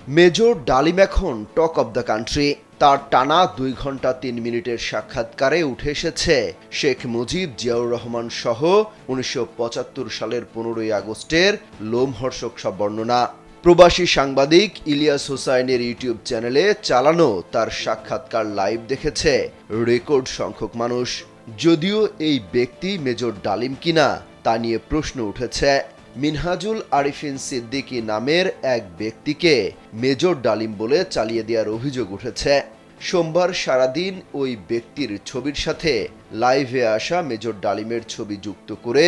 Major ডালিম এখন talk of the country. তার টানা 2 ঘন্টা 3 মিনিটের সাক্ষাৎকারে উঠে এসেছে শেখ মুজিব, জিয়াউর রহমান সহ 1975 সালের 15ই আগস্টের লোমহর্ষক সব বর্ণনা। প্রবাসী সাংবাদিক ইলিয়াস হোসাইনের ইউটিউব চ্যানেলে চালানো তার সাক্ষাৎকার লাইভ দেখেছে রেকর্ড সংখ্যক মানুষ। যদিও এই ব্যক্তি মেজর ডালিম কিনা তা নিয়ে প্রশ্ন উঠেছে। মিনহাজুল আরিফিন সিদ্দিকী নামের এক ব্যক্তিকে মেজর ডালিম বলে চালিয়ে দেওয়ার অভিযোগ উঠেছে। সোমবার সারাদিন ওই ব্যক্তির ছবির সাথে লাইভে আসা মেজর ডালিমের ছবি যুক্ত করে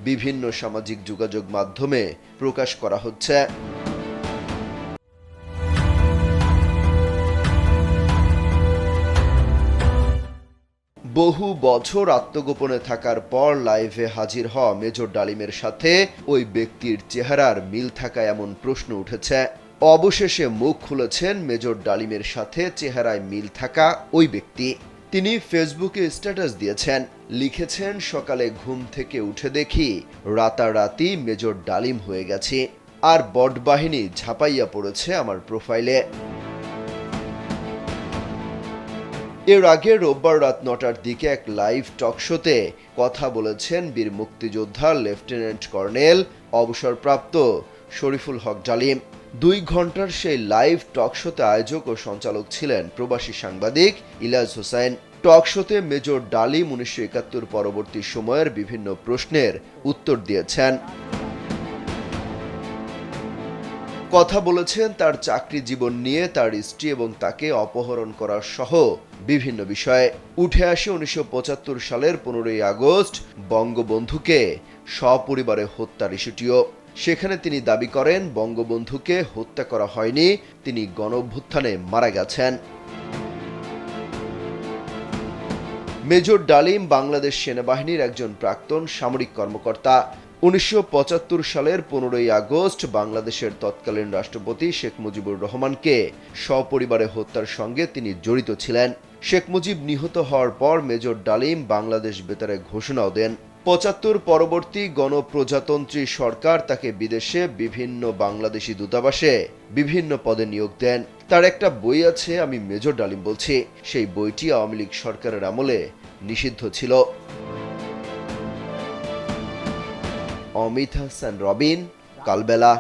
বিভিন্ন সামাজিক যোগাযোগ মাধ্যমে প্রকাশ করা হচ্ছে। বহু বছর আত্মগোপনে থাকার পর লাইভে হাজির হওয়া মেজর ডালিমের সাথে ওই ব্যক্তির চেহারার মিল থাকায় এমন প্রশ্ন উঠেছে। অবশেষে মুখ খুলেছেন মেজর ডালিমের সাথে চেহারায় মিল থাকা ওই ব্যক্তি। তিনি ফেসবুকে স্ট্যাটাস দিয়েছেন, লিখেছেন, সকালে ঘুম থেকে উঠে দেখি রাতারাতি মেজর ডালিম হয়ে গেছি, আর বটবাহিনী ঝাঁপাইয়া পড়েছে আমার প্রোফাইলে। এর আগে রোববার রাত 9টার দিকে এক লাইভ টক শোতে কথা বলেছেন বীর মুক্তিযোদ্ধা লেফটেন্যান্ট কর্নেল অবসরপ্রাপ্ত শরীফুল হক ডালিম। 2 ঘন্টার সেই লাইভ টক শোতে আয়োজক ও সঞ্চালক ছিলেন প্রবাসী সাংবাদিক ইলিয়াস হোসাইন। টক শোতে মেজর ডালিম 1971 পরবর্তী সময়ের বিভিন্ন প্রশ্নের উত্তর দিয়েছেন। কথা বলেছেন তার চাকরি জীবন নিয়ে, তার স্ত্রী এবং তাকে অপহরণ করার সহ বিভিন্ন বিষয়ে। উঠে আসে 1975 সালের 15ই আগস্ট বঙ্গবন্ধুকে সপরিবারে হত্যার ইস্যুটিও। সেখানে তিনি দাবি করেন বঙ্গবন্ধুকে হত্যা করা হয়নি, তিনি গণঅভ্যুত্থানে মারা গেছেন। মেজর ডালিম বাংলাদেশ সেনাবাহিনীর একজন প্রাক্তন সামরিক কর্মকর্তা। 1975 সালের 15ই আগস্ট বাংলাদেশের তৎকালীন রাষ্ট্রপতি শেখ মুজিবুর রহমানকে সপরিবারে হত্যার সঙ্গে তিনি জড়িত ছিলেন। শেখ মুজিব নিহত হওয়ার পর মেজর ডালিম বাংলাদেশ বেতারে ঘোষণাও দেন। 75 পরবর্তী গণপ্রজাতন্ত্রী সরকার তাকে বিদেশে বিভিন্ন বাংলাদেশি দূতাবাসে বিভিন্ন পদে নিয়োগ দেন। তার একটা বই আছে, আমি মেজর ডালিম বলছি। সেই বইটি আওয়ামী লীগ সরকারের আমলে নিষিদ্ধ ছিল। অমিত হাসান রবিন, কালবেলা।